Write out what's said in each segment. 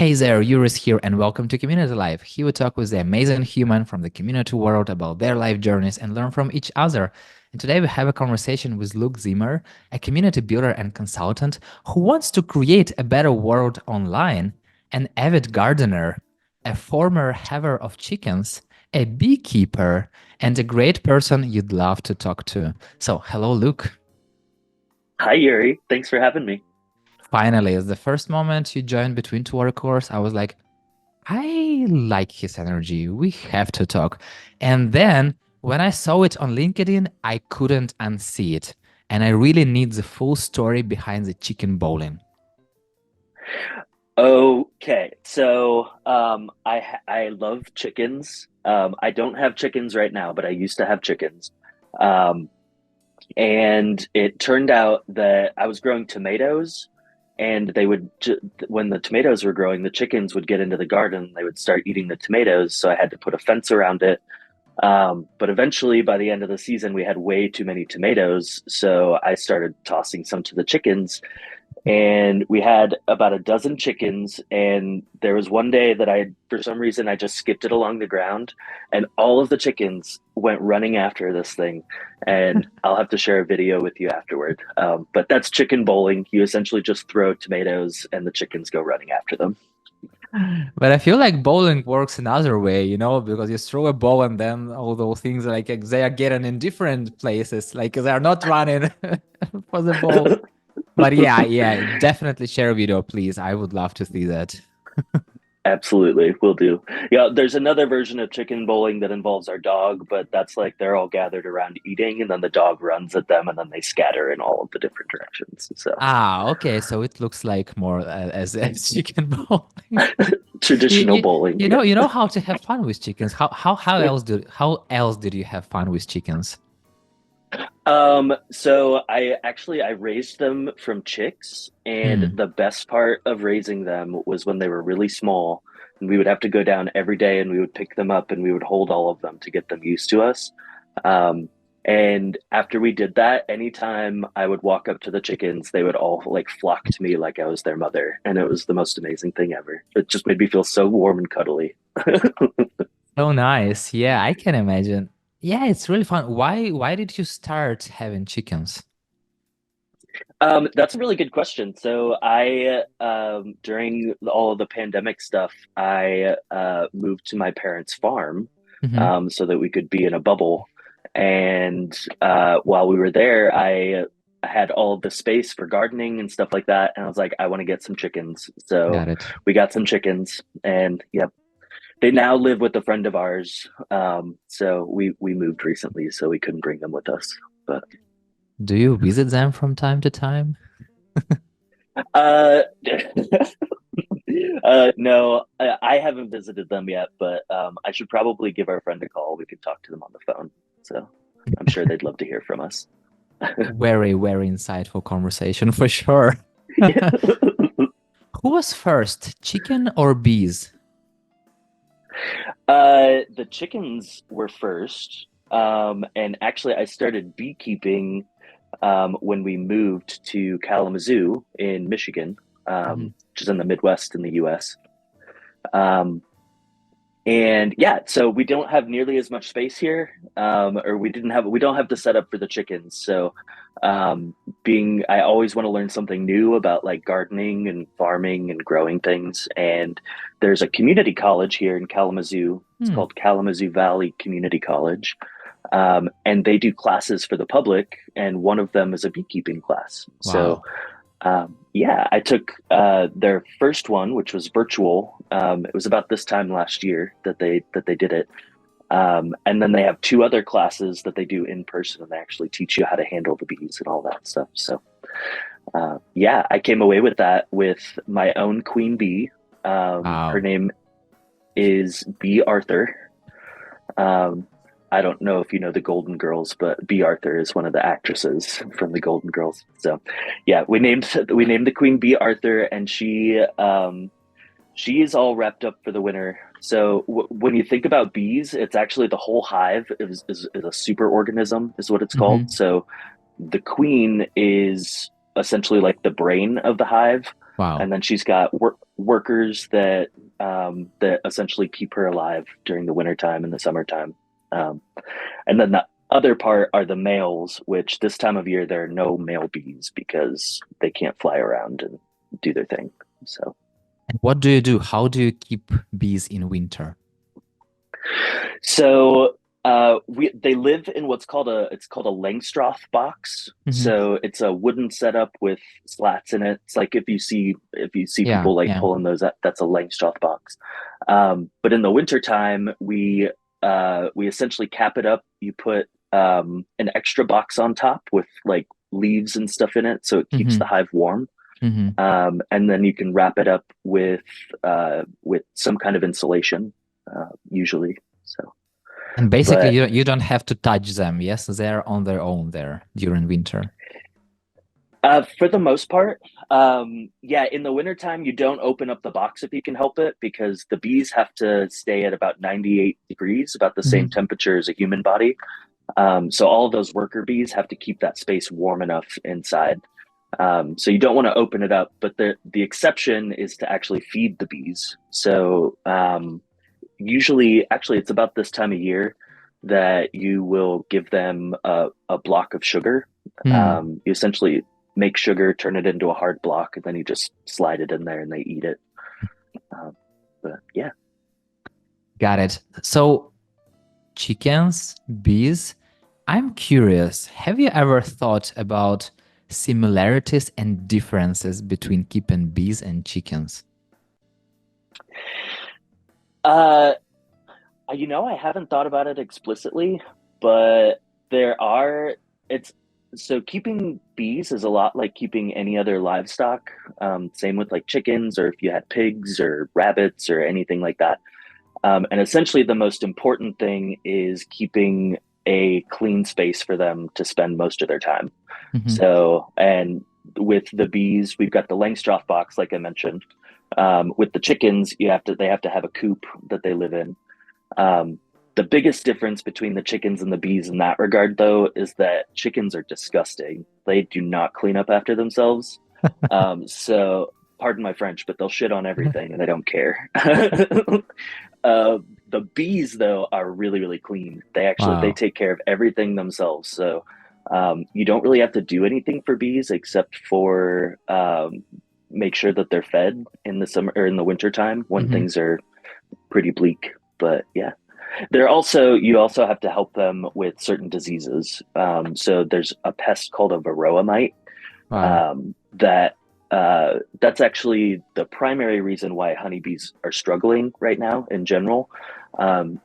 Hey there, Yuris here, and welcome to Community Life. Here we talk with the amazing human from the community world about their life journeys and learn from each other. And today we have a conversation with Luke Zimmer, a community builder and consultant who wants to create a better world online, an avid gardener, a former haver of chickens, a beekeeper, and a great person you'd love to talk to. So, hello, Luke. Hi, Yuri. Thanks for having me. Finally, the first moment you joined between two work, I was like, I like his energy. We have to talk. And then when I saw it on LinkedIn, I couldn't unsee it. And I really need the full story behind the chicken bowling. Okay, so I love chickens. I don't have chickens right now, but I used to have chickens. Um, and it turned out that I was growing tomatoes, and when the tomatoes were growing, the chickens would get into the garden. They would start eating the tomatoes, so I had to put a fence around it. But eventually, by the end of the season, we had way too many tomatoes, so I started tossing some to the chickens, and we had about a dozen chickens. And there was one day that for some reason, I just skipped it along the ground, and all of the chickens went running after this thing. And I'll have to share a video with you afterward. But that's chicken bowling. You essentially just throw tomatoes, and the chickens go running after them. But I feel like bowling works another way, because you throw a ball and then all those things like they are getting in different places, like they're not running for the ball. But yeah, definitely share a video, please. I would love to see that. Absolutely, will do. Yeah, there's another version of chicken bowling that involves our dog, but that's like they're all gathered around eating, and then the dog runs at them, and then they scatter in all of the different directions. So, Ah, okay. So it looks like more as chicken bowling. You, traditional you, bowling, you know yeah. you know how to have fun with chickens. How else did you have fun with chickens? So I raised them from chicks, and Hmm, the best part of raising them was when they were really small, and we would have to go down every day, and we would pick them up, and we would hold all of them to get them used to us. Um, and after we did that, anytime I would walk up to the chickens, they would all like flock to me like I was their mother, and it was the most amazing thing ever. It just made me feel so warm and cuddly. so nice. Yeah, I can imagine. Yeah, it's really fun. Why did you start having chickens? That's a really good question. So during all of the pandemic stuff, I moved to my parents' farm, Hmm. so that we could be in a bubble. And while we were there, I had all of the space for gardening and stuff like that. And I was like, I want to get some chickens. So Got it. we got some chickens, and yep, they now live with a friend of ours. So we moved recently, so we couldn't bring them with us. But Do you visit them from time to time? uh, no, I haven't visited them yet, but I should probably give our friend a call. We could talk to them on the phone. So I'm sure they'd love to hear from us. Very, very insightful conversation for sure. Who was first, chicken or bees? The chickens were first. And actually, I started beekeeping when we moved to Kalamazoo in Michigan, Mhm. which is in the Midwest in the US. Um, And yeah, so we don't have nearly as much space here, or we don't have the setup for the chickens. So, I always want to learn something new about like gardening and farming and growing things. And there's a community college here in Kalamazoo. It's Hmm. called Kalamazoo Valley Community College, and they do classes for the public. And one of them is a beekeeping class. So Wow. yeah, I took their first one, which was virtual. It was about this time last year that they did it. And then they have two other classes that they do in person, and they actually teach you how to handle the bees and all that stuff. So yeah, I came away with that with my own queen bee. Her Wow. name is Bee Arthur. Um, I don't know if you know the Golden Girls, but Bea Arthur is one of the actresses from the Golden Girls. So, yeah, we named the Queen Bea Arthur, and she is all wrapped up for the winter. So when you think about bees, it's actually the whole hive is a super organism, is what it's called. Hmm. So the queen is essentially like the brain of the hive. Wow. And then she's got workers that that essentially keep her alive during the wintertime and the summertime. Um, and then the other part are the males, which this time of year there are no male bees because they can't fly around and do their thing. So, And what do you do? How do you keep bees in winter? so we they live in what's called a Langstroth box. Hmm. So it's a wooden setup with slats in it. It's like if you see Yeah, people like yeah. pulling those up, that's a Langstroth box. But in the wintertime, we essentially cap it up. You put an extra box on top with like leaves and stuff in it, so it keeps the Hmm. hive warm. Hmm. And then you can wrap it up with some kind of insulation, usually. So, And basically, but you don't have to touch them. Yes, they're on their own there during winter. for the most part, yeah, in the wintertime, you don't open up the box if you can help it because the bees have to stay at about 98 degrees, about the same Hmm. temperature as a human body. So all of those worker bees have to keep that space warm enough inside. So you don't want to open it up, but the exception is to actually feed the bees. So usually, actually, it's about this time of year that you will give them a block of sugar. Hmm. You essentially make sugar, turn it into a hard block, and then you just slide it in there and they eat it. Um, but yeah. Got it. So chickens, bees. I'm curious, have you ever thought about similarities and differences between keeping bees and chickens? Uh, I haven't thought about it explicitly, but there are, it's so keeping bees is a lot like keeping any other livestock. Same with like chickens, or if you had pigs or rabbits or anything like that. And essentially, the most important thing is keeping a clean space for them to spend most of their time. Hmm. So, and with the bees, we've got the Langstroth box, like I mentioned. With the chickens, they have to have a coop that they live in. Um, the biggest difference between the chickens and the bees in that regard, though, is that chickens are disgusting. They do not clean up after themselves. So, pardon my French, but they'll shit on everything and they don't care. The bees, though, are really, really clean. They Wow. take care of everything themselves. So, you don't really have to do anything for bees except for make sure that they're fed in the summer or in the winter time when Hmm. things are pretty bleak. But yeah, you also have to help them with certain diseases. So there's a pest called a varroa mite Wow. that's actually the primary reason why honeybees are struggling right now in general,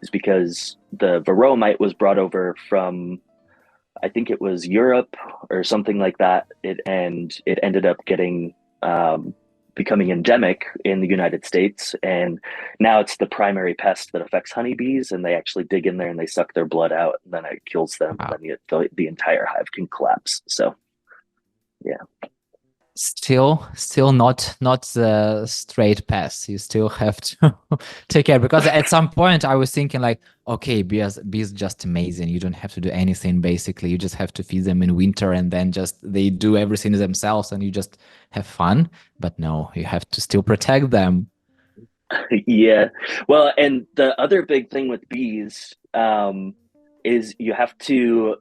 is because the varroa mite was brought over from, I think it was Europe or something like that. It ended up becoming endemic in the United States, and now it's the primary pest that affects honeybees. And they actually dig in there and they suck their blood out, and then it kills them, and Wow. then the entire hive can collapse. So yeah. Still not the straight path. You still have to take care because at some point I was thinking like, okay, bees just amazing. You don't have to do anything basically. You just have to feed them in winter and then just they do everything themselves and you just have fun. But no, you have to still protect them. Yeah. Well, and the other big thing with bees is you have to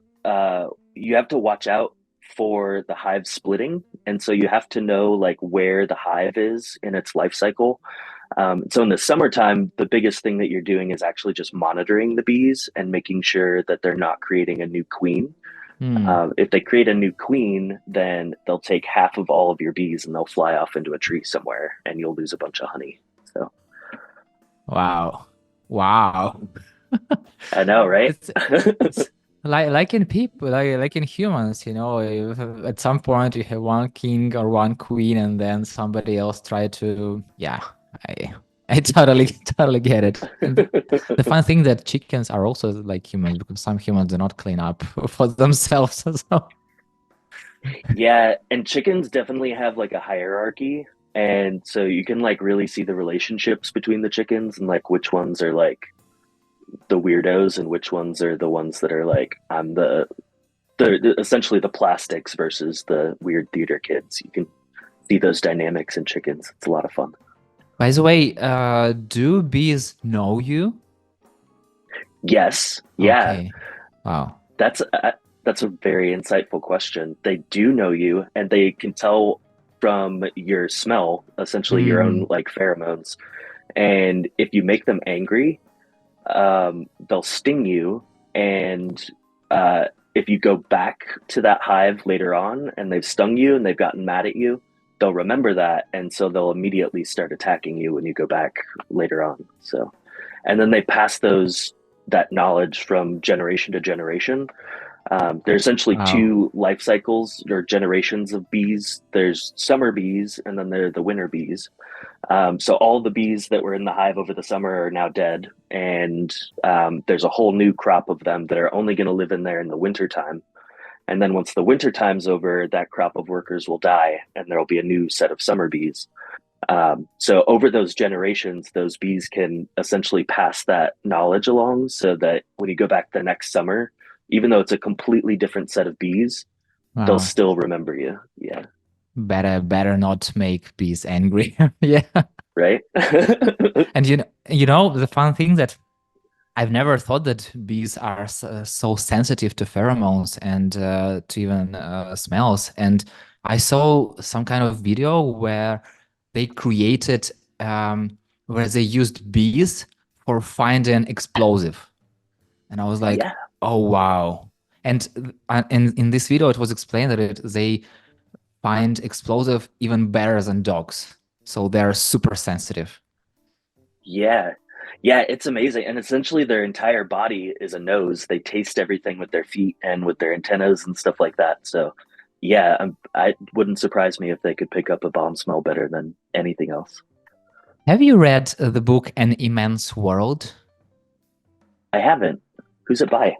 watch out for the hive splitting, and so you have to know like where the hive is in its life cycle. So in the summertime, the biggest thing that you're doing is actually just monitoring the bees and making sure that they're not creating a new queen. Hmm. If they create a new queen, then they'll take half of all of your bees and they'll fly off into a tree somewhere, and you'll lose a bunch of honey. So. Wow. Wow. I know, right? It's it's like in people, like in humans, if at some point you have one king or one queen and then somebody else try to, yeah, I I totally totally get it. And the fun thing that chickens are also like humans because some humans do not clean up for themselves. So, Yeah, and chickens definitely have like a hierarchy. And so you can like really see the relationships between the chickens and like which ones are like the weirdos and which ones are the ones that are like I'm essentially the plastics versus the weird theater kids. You can see those dynamics in chickens. It's a lot of fun. By the way, do bees know you? Yes, yeah, Okay. Wow. that's a, that's a very insightful question. They do know you, and they can tell from your smell, essentially your own Mm. like pheromones. And if you make them angry, they'll sting you. And uh, if you go back to that hive later on and they've stung you and they've gotten mad at you, they'll remember that. And so they'll immediately start attacking you when you go back later on. So, and then they pass that knowledge from generation to generation. There's essentially Wow. two life cycles or generations of bees. There's summer bees, and then there are the winter bees. So all the bees that were in the hive over the summer are now dead, and there's a whole new crop of them that are only going to live in there in the winter time. And then once the winter time's over, that crop of workers will die, and there will be a new set of summer bees. So over those generations, those bees can essentially pass that knowledge along, so that when you go back the next summer, even though it's a completely different set of bees, they'll Wow. still remember you. Yeah, Better not make bees angry. Yeah. right. And you know, the fun thing that I've never thought that bees are so sensitive to pheromones and to even smells. And I saw some kind of video where they created, where they used bees for finding explosive. And I was like, Yeah. oh, wow. And in this video, it was explained that they find explosive even better than dogs. So they're super sensitive. Yeah. Yeah, it's amazing. And essentially their entire body is a nose. They taste everything with their feet and with their antennas and stuff like that. So, yeah, I wouldn't surprise me if they could pick up a bomb smell better than anything else. Have you read the book An Immense World? I haven't. Who's it by?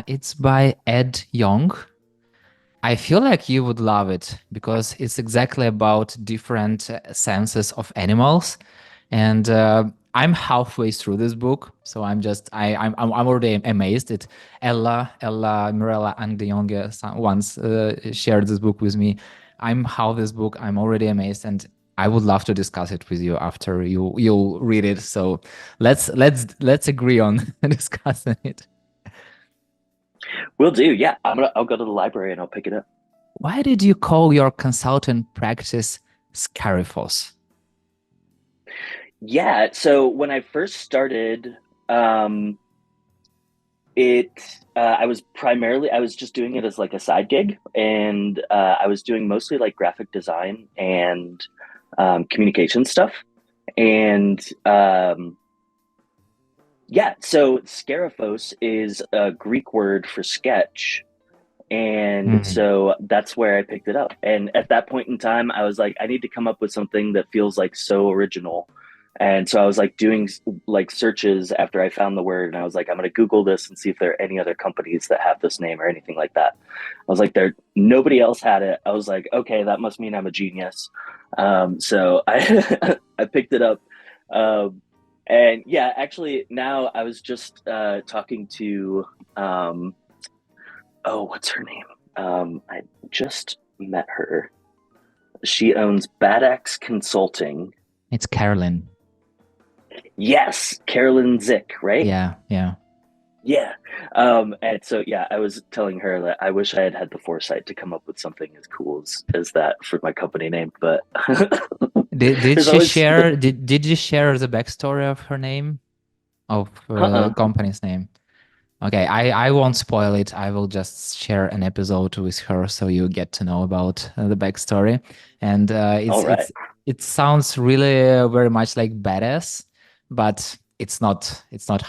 It's by Ed Yong. I feel like you would love it because it's exactly about different senses of animals, and I'm halfway through this book, so I'm already amazed. Ella Mirella Angdejonge once shared this book with me. I'm half this book. I'm already amazed, and I would love to discuss it with you after you'll read it. So let's agree on discussing it. Will do. Yeah, I'll go to the library and I'll pick it up. Why did you call your consultant practice Skariphos? Yeah, so when I first started, um, it I was just doing it as like a side gig, and I was doing mostly like graphic design and communication stuff. And yeah, so Skariphos is a Greek word for sketch, and Mm. so that's where I picked it up. And at that point in time, I was like, I need to come up with something that feels like so original. And so I was like doing like searches after I found the word, and I was like, I'm going to Google this and see if there are any other companies that have this name or anything like that. I was like, nobody else had it. I was like, okay, that must mean I'm a genius. So I I picked it up. Um, and yeah, actually, now I was just talking to oh, what's her name? I just met her. She owns Bad Axe Consulting. It's Carolyn. Yes, Carolyn Zick, right? Yeah, yeah. Yeah. And so, yeah, I was telling her that I wish I had had the foresight to come up with something as cool as that for my company name. But Did there's she always the, share? Did you share the backstory of her name, of uh-uh. company's name? Okay, I won't spoil it. I will just share an episode with her so you get to know about the backstory. And All right. it sounds really very much like badass, but it's not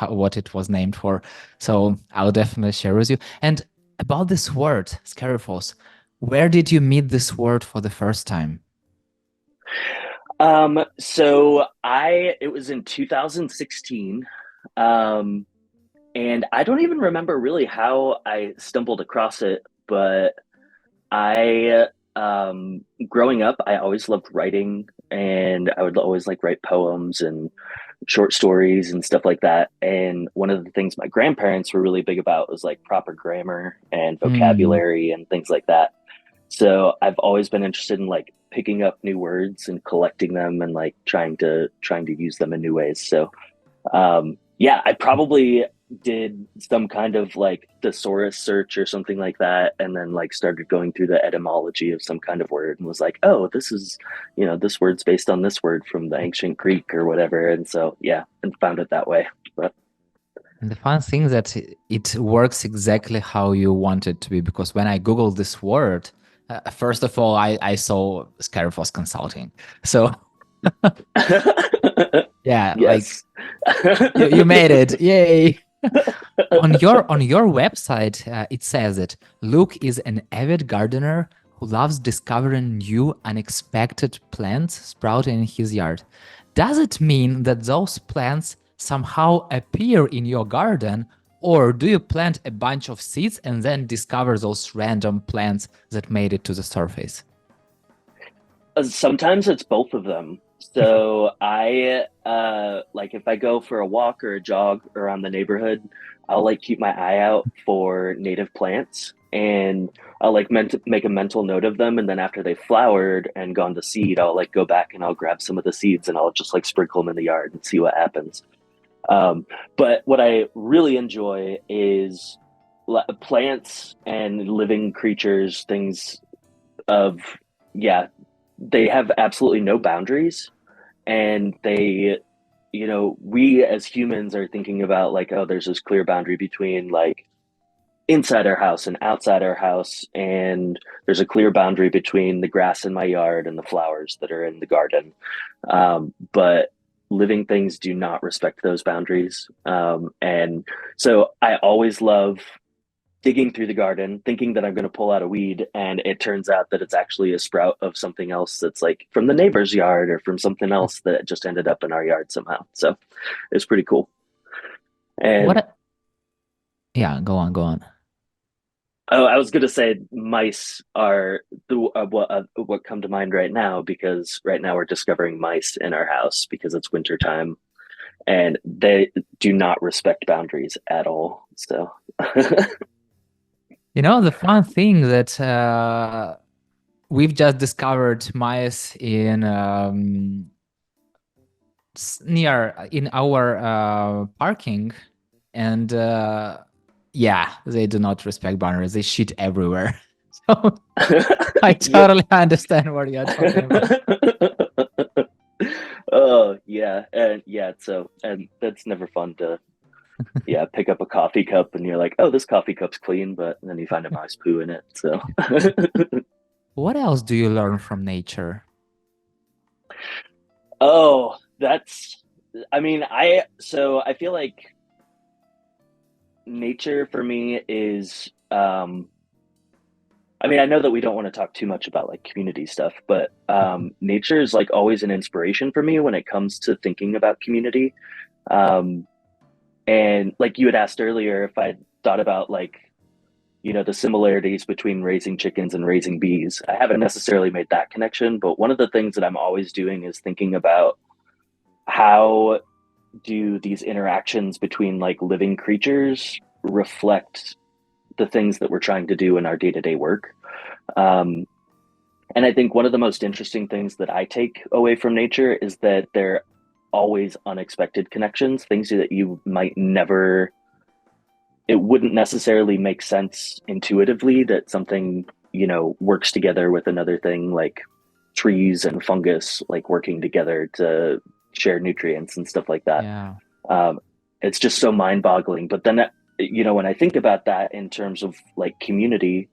what it was named for. So I'll definitely share with you. And about this word, Scariphos, where did you meet this word for the first time? So it was in 2016. Um, and I don't even remember really how I stumbled across it, but I growing up, I always loved writing, and I would always like write poems and short stories and stuff like that. And one of the things my grandparents were really big about was like proper grammar and Hmm. vocabulary and things like that. So I've always been interested in like picking up new words and collecting them and like trying to use them in new ways. So yeah, I probably did some kind of like thesaurus search or something like that, and then like started going through the etymology of some kind of word and was like, oh, this is, this word's based on this word from the ancient Greek or whatever. And so, yeah, and found it that way. But And the fun thing that it works exactly how you want it to be, because when I Googled this word, first of all, I saw Skariphos consulting. So yeah, like yes. you made it. Yay. On your website, it says that Luke is an avid gardener who loves discovering new, unexpected plants sprouting in his yard. Does it mean that those plants somehow appear in your garden, or do you plant a bunch of seeds and then discover those random plants that made it to the surface? Sometimes it's both of them. So I like if I go for a walk or a jog around the neighborhood, I'll like keep my eye out for native plants, and I'll like make a mental note of them, and then after they've flowered and gone to seed, I'll like go back and I'll grab some of the seeds and I'll just like sprinkle them in the yard and see what happens. Um, but what I really enjoy is plants and living creatures, things of, yeah, they have absolutely no boundaries. And we as humans are thinking about like, oh, there's this clear boundary between like inside our house and outside our house. And there's a clear boundary between the grass in my yard and the flowers that are in the garden. But living things do not respect those boundaries. And so I always love digging through the garden, thinking that I'm going to pull out a weed, and it turns out that it's actually a sprout of something else that's like from the neighbor's yard or from something else that just ended up in our yard somehow. So it's pretty cool. And What? Yeah, go on, go on. oh, I was going to say mice are what come to mind right now, because right now we're discovering mice in our house because it's winter time and they do not respect boundaries at all. So The fun thing that we've just discovered mice in near in our parking, and yeah, they do not respect boundaries. They shit everywhere. So I yep. totally understand what you're talking about. Oh yeah, and yeah. So and that's never fun to pick up a coffee cup and you're like, oh, this coffee cup's clean, but then you find a mouse poo in it. So What else do you learn from nature? oh, that's I mean, I feel like nature for me is I mean, I know that we don't want to talk too much about like community stuff, but nature is like always an inspiration for me when it comes to thinking about community. Um, and like you had asked earlier, if I thought about like, the similarities between raising chickens and raising bees, I haven't necessarily made that connection, but one of the things that I'm always doing is thinking about how do these interactions between like living creatures reflect the things that we're trying to do in our day-to-day work. Um, and I think one of the most interesting things that I take away from nature is that they're always unexpected connections, things that you might never, it wouldn't necessarily make sense intuitively that something, works together with another thing, like trees and fungus, like working together to share nutrients and stuff like that. Yeah. Um, it's just so mind boggling. But then, when I think about that in terms of like community,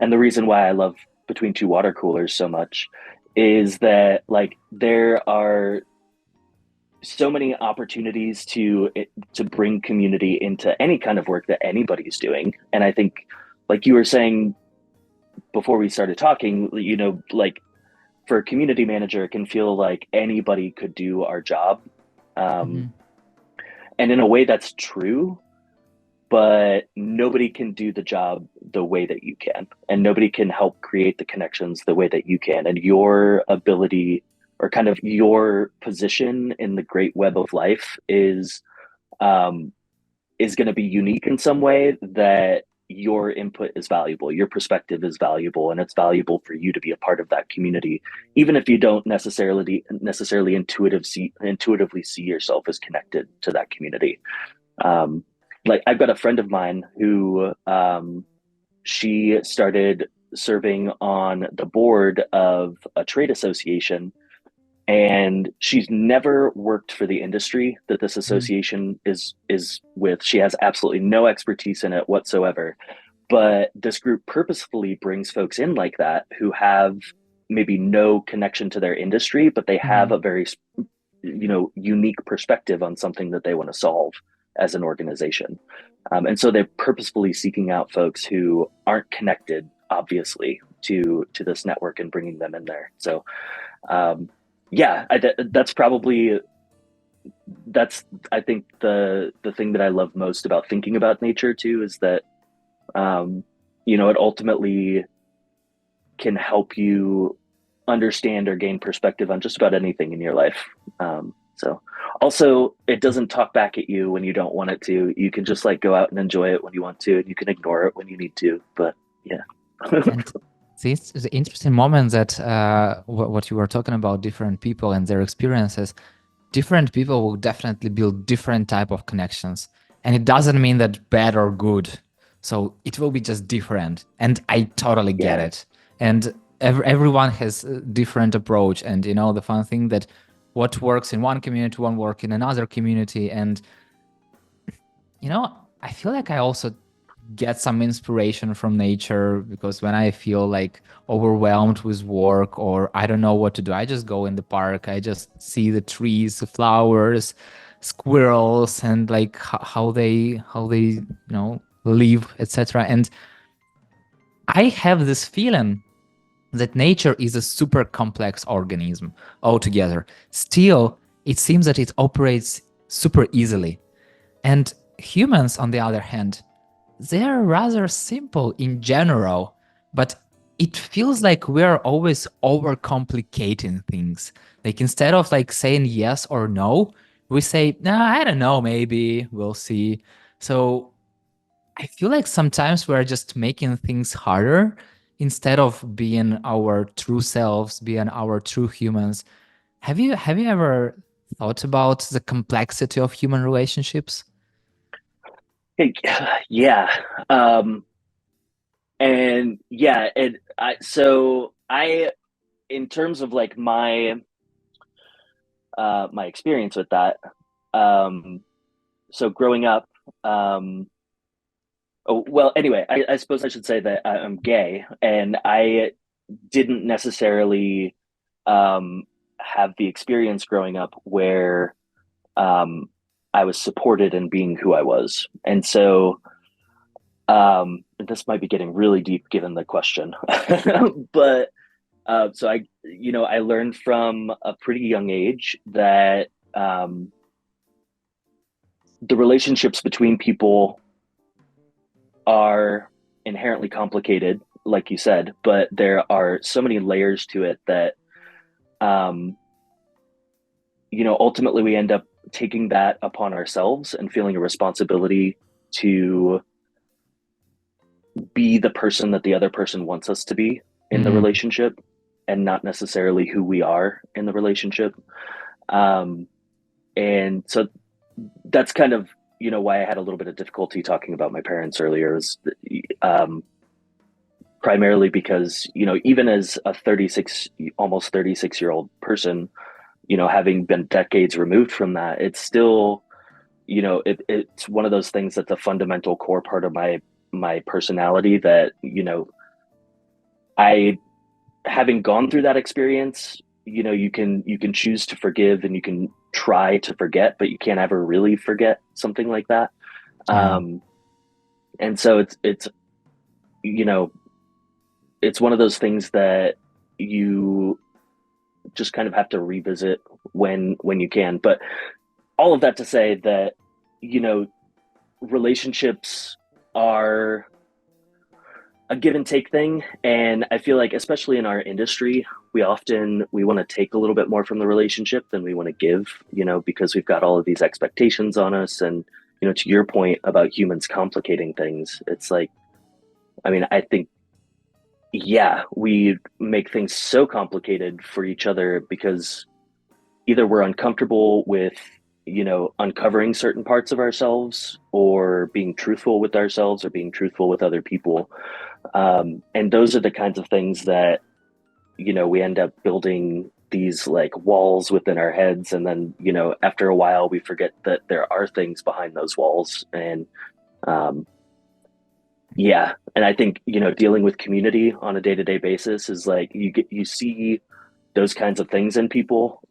and the reason why I love Between Two Water Coolers so much is that like there are so many opportunities to bring community into any kind of work that anybody's doing. And I think, like you were saying before we started talking, like for a community manager, it can feel like anybody could do our job. Um, Mhm. and in a way, that's true, but nobody can do the job the way that you can. And nobody can help create the connections the way that you can. And your ability or kind of your position in the great web of life um, is going to be unique in some way that your input is valuable, your perspective is valuable, and it's valuable for you to be a part of that community, even if you don't necessarily intuitively see yourself as connected to that community. Um, like I've got a friend of mine who she started serving on the board of a trade association, and she's never worked for the industry that this Mhm. association is with. She has absolutely no expertise in it whatsoever. But this group purposefully brings folks in like that who have maybe no connection to their industry, but they have Mhm. a very unique perspective on something that they want to solve as an organization. And so they're purposefully seeking out folks who aren't connected, obviously, to this network and bringing them in there. So um, yeah, that's probably that's I think the thing that I love most about thinking about nature too is that um, it ultimately can help you understand or gain perspective on just about anything in your life. So also it doesn't talk back at you when you don't want it to. You can just like go out and enjoy it when you want to, and you can ignore it when you need to. But yeah. And this is the interesting moment that what you were talking about, different people and their experiences. Different people will definitely build different type of connections, and it doesn't mean that bad or good. So it will be just different, and I totally get Yeah. it. And everyone has a different approach, and the fun thing that what works in one community won't work in another community. And I feel like I also get some inspiration from nature, because when I feel like overwhelmed with work or I don't know what to do, I just go in the park. I just see the trees, the flowers, squirrels, and like how they live, etc. And I have this feeling that nature is a super complex organism altogether. Still, it seems that it operates super easily. And humans, on the other hand, they're rather simple in general, but it feels like we're always overcomplicating things. Like instead of like saying yes or no, we say, nah, I don't know, maybe we'll see. So I feel like sometimes we're just making things harder instead of being our true selves, being our true humans. Have you ever thought about the complexity of human relationships? Hey, yeah. Um, and yeah, and I in terms of like my experience with that, um, so growing up, um, oh well, anyway, I suppose I should say that I'm gay, and I didn't necessarily um have the experience growing up where um I was supported in being who I was. And so this might be getting really deep given the question. But so I learned from a pretty young age that the relationships between people are inherently complicated, like you said, but there are so many layers to it that um, ultimately we end up taking that upon ourselves and feeling a responsibility to be the person that the other person wants us to be in the Mm. relationship, and not necessarily who we are in the relationship. Um, and so that's kind of why I had a little bit of difficulty talking about my parents earlier, is um, primarily because even as a 36 almost 36-year-old person, having been decades removed from that, it's still it's one of those things that's a fundamental core part of my personality that I having gone through that experience, you can choose to forgive and you can try to forget, but you can't ever really forget something like that. Yeah. um and so it's you know it's one of those things that you just kind of have to revisit when you can. But all of that to say that you know relationships are a give and take thing, and I feel like especially in our industry we want to take a little bit more from the relationship than we want to give, because we've got all of these expectations on us. And to your point about humans complicating things, it's like I mean, I think, yeah, we make things so complicated for each other because either we're uncomfortable with, uncovering certain parts of ourselves or being truthful with ourselves or being truthful with other people. And those are the kinds of things that, we end up building these like walls within our heads. And then, after a while, we forget that there are things behind those walls. And um, yeah. And I think, dealing with community on a day to day basis is like you see those kinds of things in people.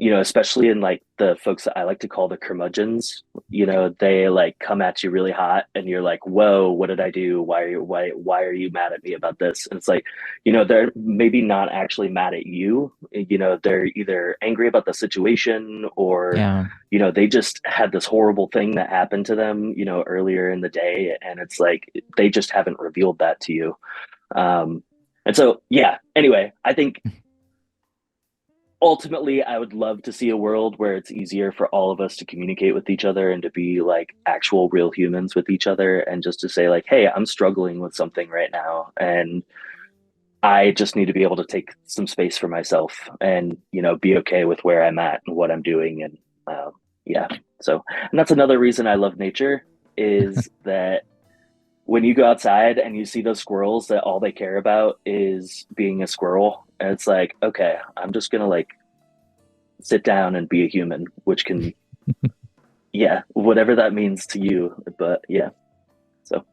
Especially in like the folks that I like to call the curmudgeons, they like come at you really hot and you're like, whoa, what did I do? Why are you mad at me about this? And it's like, they're maybe not actually mad at you. They're either angry about the situation or, Yeah. they just had this horrible thing that happened to them, earlier in the day. And it's like, they just haven't revealed that to you. And so, yeah, anyway, I think ultimately I would love to see a world where it's easier for all of us to communicate with each other and to be like actual real humans with each other and just to say like, hey, I'm struggling with something right now and I just need to be able to take some space for myself and be okay with where I'm at and what I'm doing. And yeah, so, and that's another reason I love nature is that when you go outside and you see those squirrels that all they care about is being a squirrel, and it's like, okay, I'm just gonna like sit down and be a human, which can, yeah, whatever that means to you. But yeah, so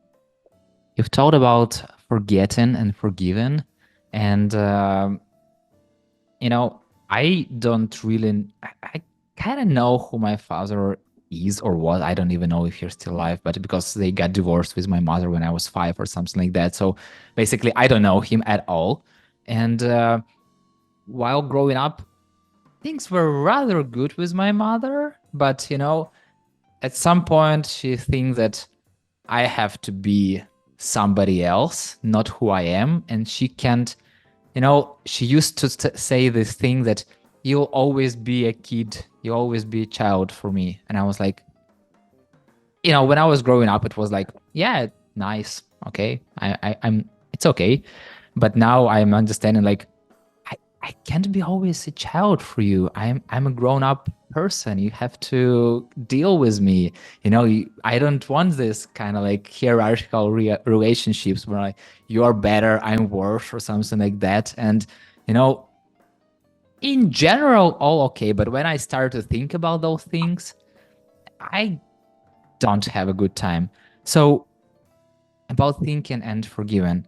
You've talked about forgetting and forgiving, and you know, I don't really, I kind of know who my father is or was. I don't even know if he's still alive, but because they got divorced with my mother when I was 5 or something like that. So basically, I don't know him at all. And while growing up, things were rather good with my mother, but at some point, she thinks that I have to be somebody else, not who I am, and she can't. She used to say this thing that you'll always be a kid, you'll always be a child for me. And I was like, when I was growing up, it was like, yeah, nice, okay, I'm, it's okay. But now I'm understanding like I can't be always a child for you. I'm a grown up person. You have to deal with me. I don't want this kind of like hierarchical relationships where like you're better, I'm worse, or something like that. And you know, in general, all okay. But when I start to think about those things, I don't have a good time. So about thinking and forgiving,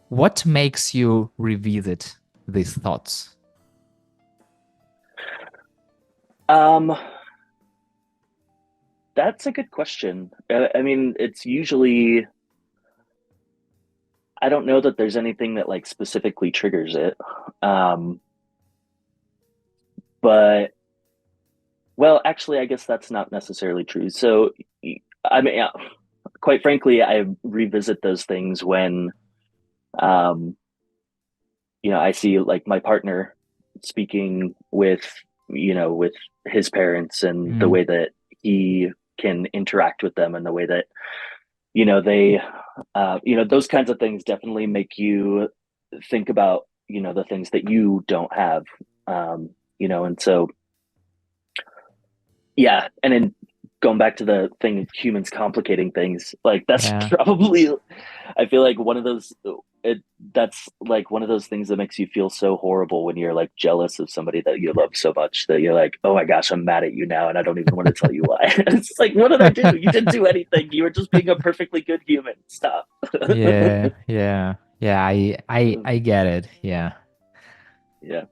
what makes you revisit these thoughts? um, that's a good question. I mean, it's usually I don't know that there's anything that like specifically triggers it. Um, but well, actually, I guess that's not necessarily true. So, I mean, yeah, quite frankly, I revisit those things when um, I see like my partner speaking with his parents and the Mm, way that he can interact with them and the way that, they, those kinds of things definitely make you think about, the things that you don't have, and so, yeah. And then going back to the thing of humans complicating things, like that's yeah. probably I feel like one of those it that's like one of those things that makes you feel so horrible when you're like jealous of somebody that you love so much that you're like, oh my gosh, I'm mad at you now and I don't even want to tell you why. It's like, what did I do? You didn't do anything. You were just being a perfectly good human. Stop. Yeah, yeah, yeah. I get it. Yeah. Yeah.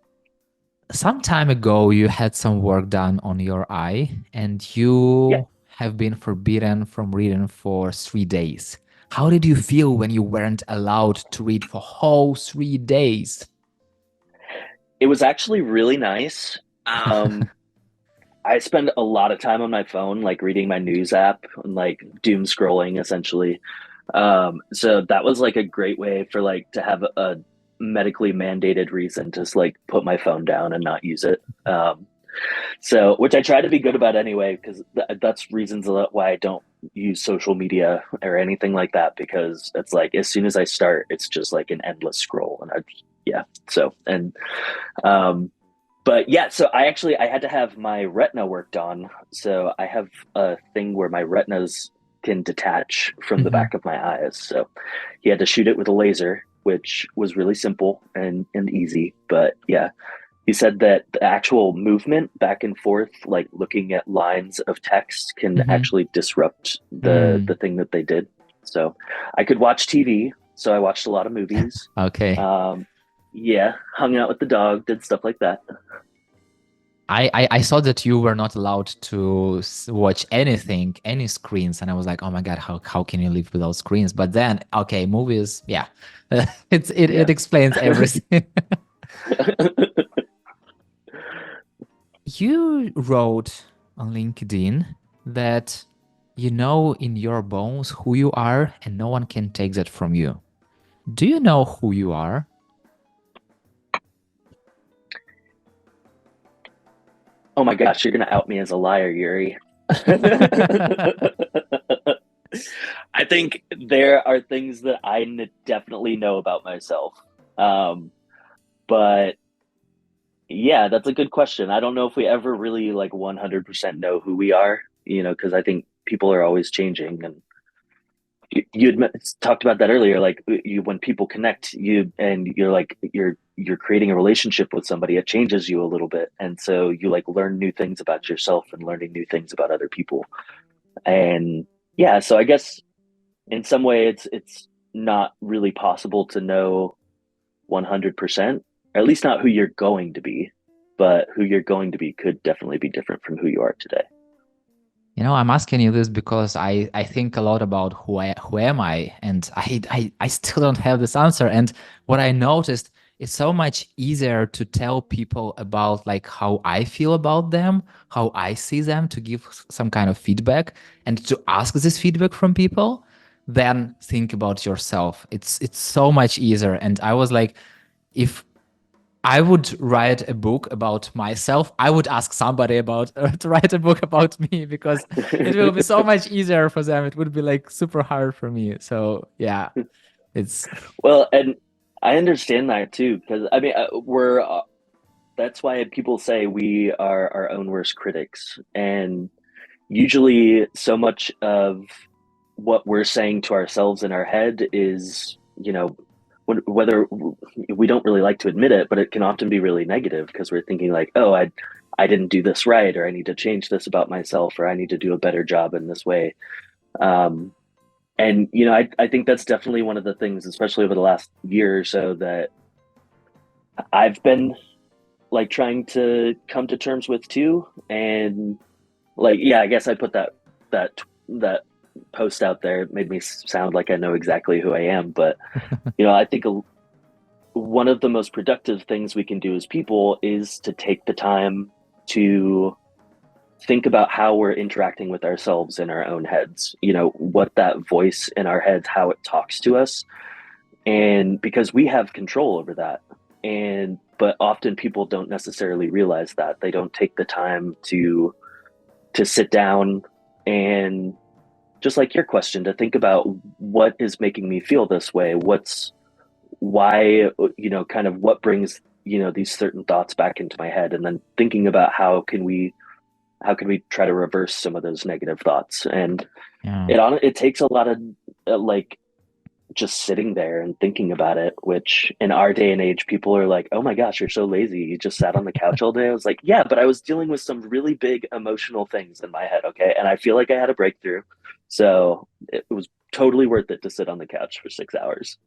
Some time ago, you had some work done on your eye, and Yeah. you have been forbidden from reading for 3 days. How did you feel when you weren't allowed to read for whole 3 days? It was actually really nice. I spend a lot of time on my phone, like reading my news app and like doom scrolling essentially. So that was like a great way for like to have a medically mandated reason to just like put my phone down and not use it. So, which I try to be good about anyway, because that's reasons why I don't use social media or anything like that. Because it's like as soon as I start, it's just like an endless scroll, and yeah. So um, but yeah, so I had to have my retina worked on. So I have a thing where my retinas can detach from the Hmm. back of my eyes. So he had to shoot it with a laser, which was really simple and easy. But yeah, he said that the actual movement back and forth, like looking at lines of text, can Hmm. actually disrupt the Mm. thing that they did. So I could watch TV. So I watched a lot of movies. Okay. Um, yeah, hung out with the dog, did stuff like that. I saw that you were not allowed to watch anything, any screens, and I was like, oh my God, how can you live without screens? But then, okay, movies, yeah, it Yeah. explains everything. You wrote on LinkedIn that you know in your bones who you are, and no one can take that from you. Do you know who you are? Oh my gosh, you're gonna out me as a liar, Yuri. I think there are things that definitely know about myself. Um, but yeah, that's a good question. I don't know if we ever really like 100% know who we are, because I think people are always changing. And you talked about that earlier, like when people connect you and you're creating a relationship with somebody, it changes you a little bit. And so you like learn new things about yourself and learning new things about other people. And yeah, so I guess in some way it's not really possible to know 100%, or at least not who you're going to be, but who you're going to be could definitely be different from who you are today. You know, I'm asking you this because I think a lot about who am I, and I still don't have this answer. And what I noticed, it's so much easier to tell people about like how I feel about them, how I see them, to give some kind of feedback and to ask this feedback from people than think about yourself. It's so much easier. And I was like, if I would write a book about myself, I would ask somebody about to write a book about me, because it will be so much easier for them. It would be like super hard for me. So yeah, it's Well, and I understand that too, because I mean, that's why people say we are our own worst critics. And usually, so much of what we're saying to ourselves in our head is, whether we don't really like to admit it, but it can often be really negative because we're thinking like, oh, I didn't do this right, or I need to change this about myself, or I need to do a better job in this way. Um, and I think that's definitely one of the things, especially over the last year or so, that I've been like trying to come to terms with too. And like, yeah, I guess I put that post out there. It made me sound like I know exactly who I am, but I think one of the most productive things we can do as people is to take the time to think about how we're interacting with ourselves in our own heads. What that voice in our heads, how it talks to us, and because we have control over that. And but often people don't necessarily realize that. They don't take the time to sit down and, just like your question, to think about what is making me feel this way, why, kind of what brings, these certain thoughts back into my head, and then thinking about how can we try to reverse some of those negative thoughts. And yeah. it takes a lot of like just sitting there and thinking about it, which in our day and age, people are like, oh my gosh, you're so lazy. You just sat on the couch all day. I was like, yeah, but I was dealing with some really big emotional things in my head. Okay. And I feel like I had a breakthrough. So it was totally worth it to sit on the couch for 6 hours.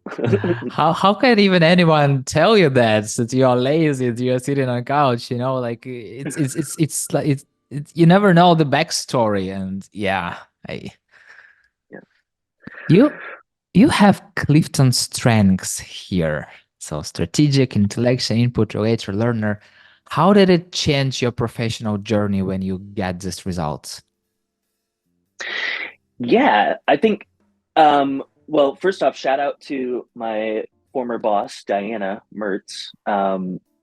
How can even anyone tell you that you are lazy, that you are sitting on a couch? You know, like it's like it's you never know the backstory, and yeah, I Yeah. you you have CliftonStrengths here. So strategic, intellectual, input, relator, learner. How did it change your professional journey when you get these results? Yeah. I think, well, first off, shout out to my former boss, Diana Mertz.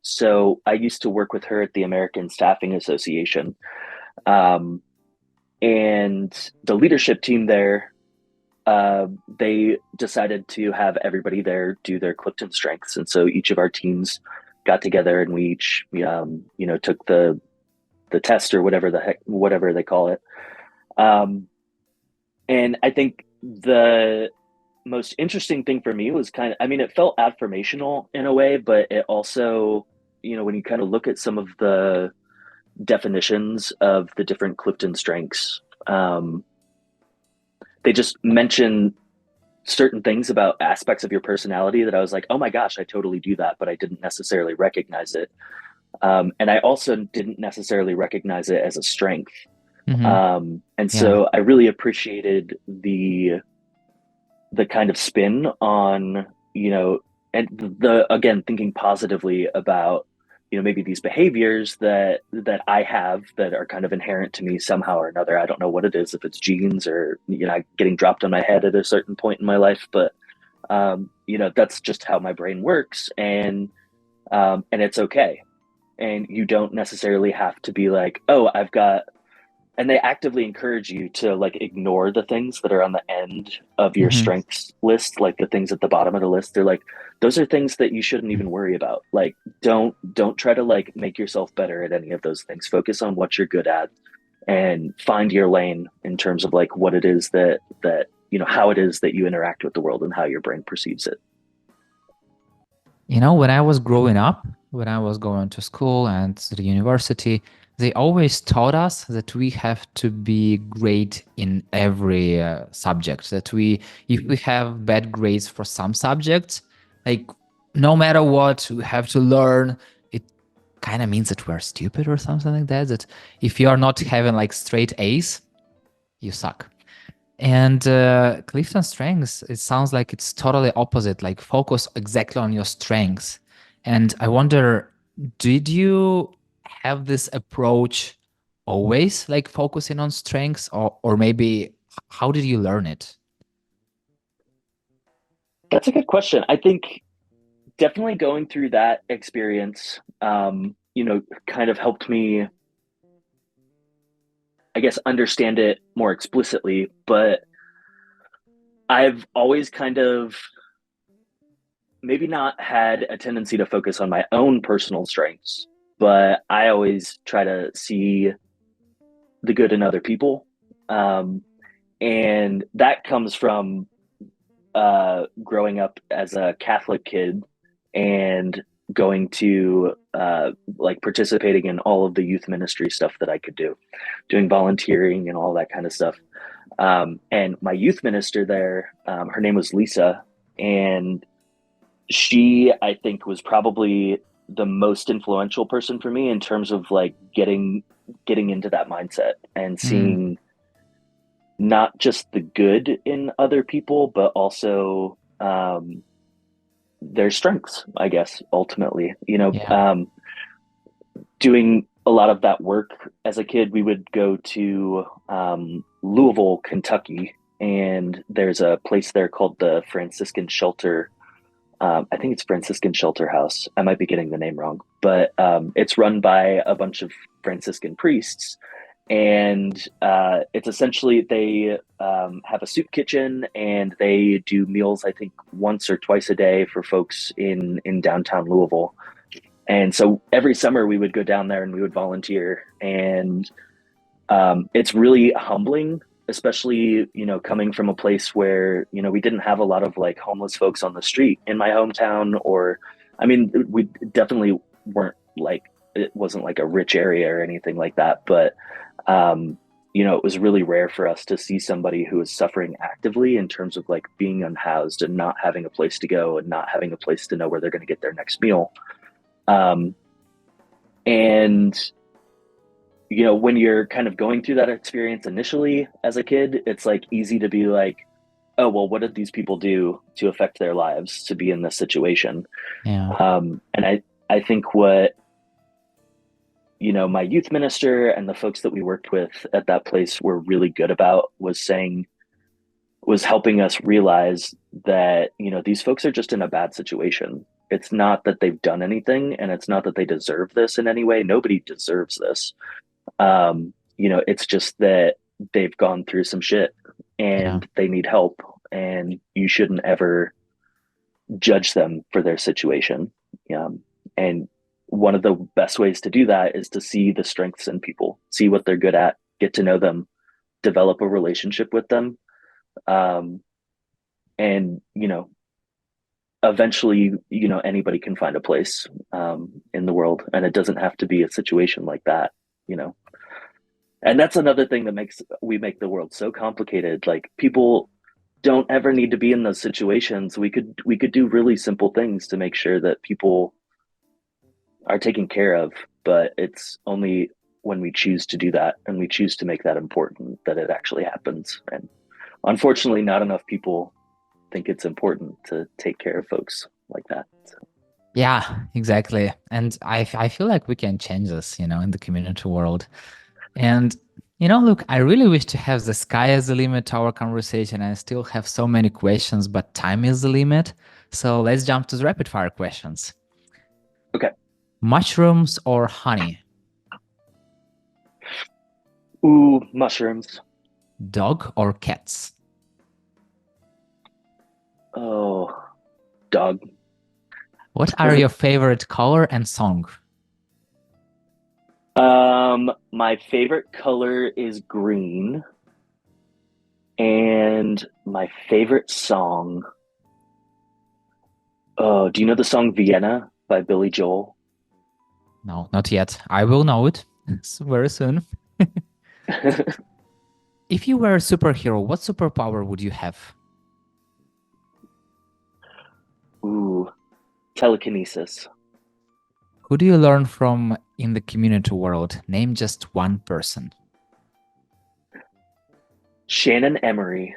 So I used to work with her at the American Staffing Association. Um, and the leadership team there, they decided to have everybody there do their CliftonStrengths. And so each of our teams got together and we each, took the test or whatever they call it. Um, and I think the most interesting thing for me was I mean, it felt affirmational in a way, but it also, when you kind of look at some of the definitions of the different CliftonStrengths, they just mention certain things about aspects of your personality that I was like, oh my gosh, I totally do that, but I didn't necessarily recognize it. And I also didn't necessarily recognize it as a strength. Hmm. And Yeah. so I really appreciated the kind of spin on, and the again thinking positively about, maybe these behaviors that I have that are kind of inherent to me somehow or another. I don't know what it is, if it's genes or getting dropped on my head at a certain point in my life, but that's just how my brain works, and it's okay. And you don't necessarily have to be like, oh, I've got, and they actively encourage you to like ignore the things that are on the end of your Hmm. strengths list, like the things at the bottom of the list. They're like, those are things that you shouldn't even worry about. Like, don't try to like make yourself better at any of those things. Focus on what you're good at and find your lane in terms of like what it is that how it is that you interact with the world and how your brain perceives it. When I was growing up, when I was going to school and to the university, they always taught us that we have to be great in every subject. If we have bad grades for some subjects, like no matter what, we have to learn. It kind of means that we're stupid or something like that. That if you are not having like straight A's, you suck. And Clifton Strengths, it sounds like it's totally opposite, like focus exactly on your strengths. And I wonder, did you have this approach always, like focusing on strengths, or maybe how did you learn it? That's a good question. I think definitely going through that experience, kind of helped me, I guess, understand it more explicitly. But I've always kind of maybe not had a tendency to focus on my own personal strengths, but I always try to see the good in other people. Um, and that comes from growing up as a Catholic kid and going to like participating in all of the youth ministry stuff that I could do, doing volunteering and all that kind of stuff. And my youth minister there, her name was Lisa, and she, I think, was probably the most influential person for me in terms of like getting into that mindset and Mm, seeing not just the good in other people, but also their strengths, I guess, ultimately. yeah. Doing a lot of that work as a kid, we would go to Louisville, Kentucky, and there's a place there called the Franciscan Shelter. I think it's Franciscan Shelter House. I might be getting the name wrong, but it's run by a bunch of Franciscan priests. And it's essentially they have a soup kitchen and they do meals, I think, once or twice a day for folks in downtown Louisville. And so every summer we would go down there and we would volunteer. And it's really humbling, especially, coming from a place where, we didn't have a lot of like homeless folks on the street in my hometown, or, I mean, we definitely weren't like, it wasn't like a rich area or anything like that. But, it was really rare for us to see somebody who was suffering actively in terms of like being unhoused and not having a place to go and not having a place to know where they're going to get their next meal. Um, and when you're kind of going through that experience initially as a kid, it's like easy to be like, oh, well, what did these people do to affect their lives to be in this situation? Yeah. And I think what, my youth minister and the folks that we worked with at that place were really good about was helping us realize that, these folks are just in a bad situation. It's not that they've done anything, and it's not that they deserve this in any way. Nobody deserves this. It's just that they've gone through some shit Yeah. and they need help, and you shouldn't ever judge them for their situation. And one of the best ways to do that is to see the strengths in people, see what they're good at, get to know them, develop a relationship with them. And eventually, anybody can find a place in the world, and it doesn't have to be a situation like that, you know. And that's another thing that make the world so complicated. Like, people don't ever need to be in those situations. We could do really simple things to make sure that people are taken care of, but it's only when we choose to do that and we choose to make that important that it actually happens. And unfortunately, not enough people think it's important to take care of folks like that. So. Yeah, exactly. And I feel like we can change this, in the community world. And, look, I really wish to have the sky as the limit to our conversation. I still have so many questions, but time is the limit. So let's jump to the rapid fire questions. Okay. Mushrooms or honey? Ooh, mushrooms. Dog or cats? Oh, dog. What are your favorite color and song? My favorite color is green, and my favorite song. Oh, do you know the song Vienna by Billy Joel? No, not yet. I will know it very soon. If you were a superhero, what superpower would you have? Ooh, telekinesis. Who do you learn from in the community world? Name just one person. Shannon Emery.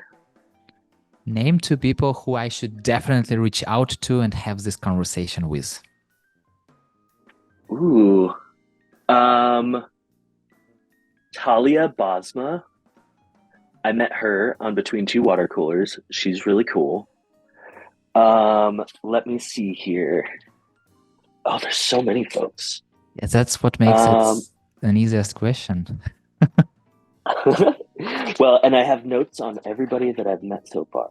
Name two people who I should definitely reach out to and have this conversation with. Ooh, Talia Bosma. I met her on Between Two Water Coolers. She's really cool. Let me see here. Oh, there's so many folks. Yeah, that's what makes it an easiest question. Well, and I have notes on everybody that I've met so far.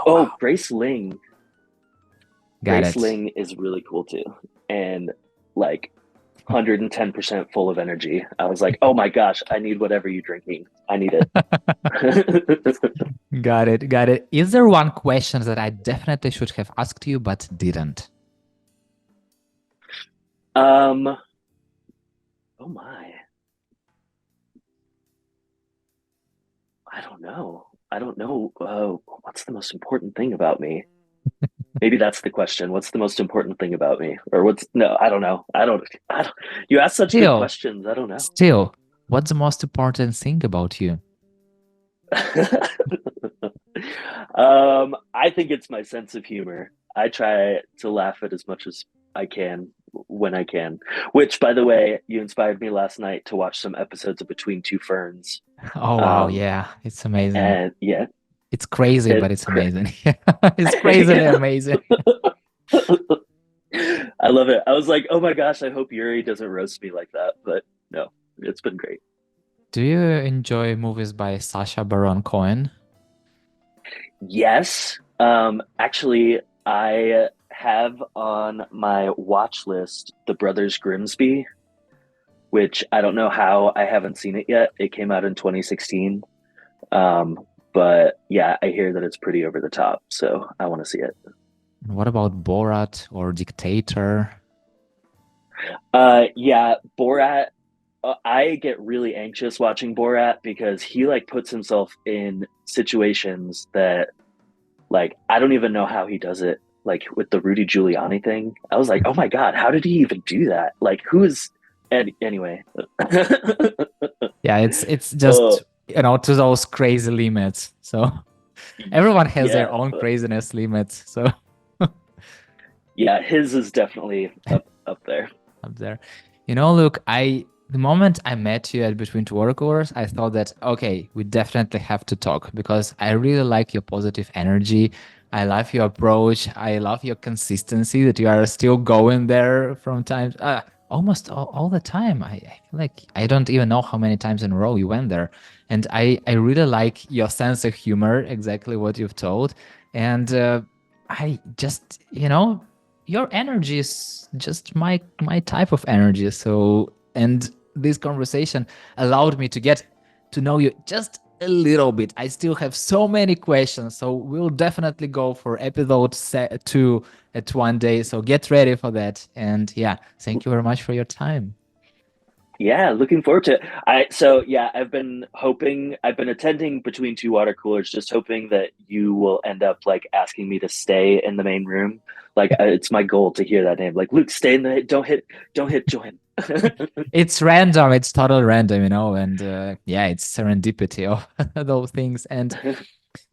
Oh, wow. Grace Ling. Grace Ling is really cool too. And like 110% full of energy. I was like, oh my gosh, I need whatever you're drinking. I need it. Got it. Is there one question that I definitely should have asked you but didn't? Oh my. I don't know. What's the most important thing about me? Maybe that's the question. What's the most important thing about me? Or no, I don't know. I don't. You ask such good questions. I don't know. Still, what's the most important thing about you? I think it's my sense of humor. I try to laugh at as much as I can when I can. Which, by the way, you inspired me last night to watch some episodes of Between Two Ferns. Oh wow, yeah, it's amazing. And yeah, it's crazy, but it's amazing. It's crazily amazing. I love it. I was like, oh my gosh, I hope Yuri doesn't roast me like that. But no, it's been great. Do you enjoy movies by Sacha Baron Cohen? Yes. Actually, I have on my watch list The Brothers Grimsby, which I don't know how I haven't seen it yet. It came out in 2016. But yeah, I hear that it's pretty over the top, so I want to see it. What about Borat or Dictator? Yeah, Borat. I get really anxious watching Borat because he like puts himself in situations that like I don't even know how he does it. Like with the Rudy Giuliani thing, I was like, oh my god, how did he even do that? Like, who is? Anyway. Yeah, it's just to those crazy limits. So everyone has their own craziness limits. So yeah, his is definitely up there. Up there. Look, the moment I met you at Between Two Water Coolers, I thought that, okay, we definitely have to talk because I really like your positive energy. I love your approach. I love your consistency that you are still going there from time, almost all the time. I feel like I don't even know how many times in a row you went there. And I really like your sense of humor, exactly what you've told. And I just, your energy is just my type of energy. So, and this conversation allowed me to get to know you just a little bit. I still have so many questions, so we'll definitely go for episode 2 at one day. So get ready for that. And yeah, thank you very much for your time. Yeah, looking forward to it. So yeah, I've been attending between two water coolers, just hoping that you will end up like asking me to stay in the main room. Like it's my goal to hear that name. Like Luke, stay in the don't hit join. It's random. It's total random, and yeah, it's serendipity of those things. And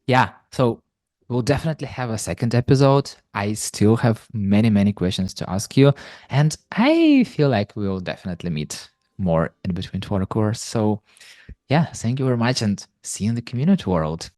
yeah, so we'll definitely have a second episode. I still have many, many questions to ask you. And I feel like we'll definitely meet more in between water course. So yeah, thank you very much and see you in the community world.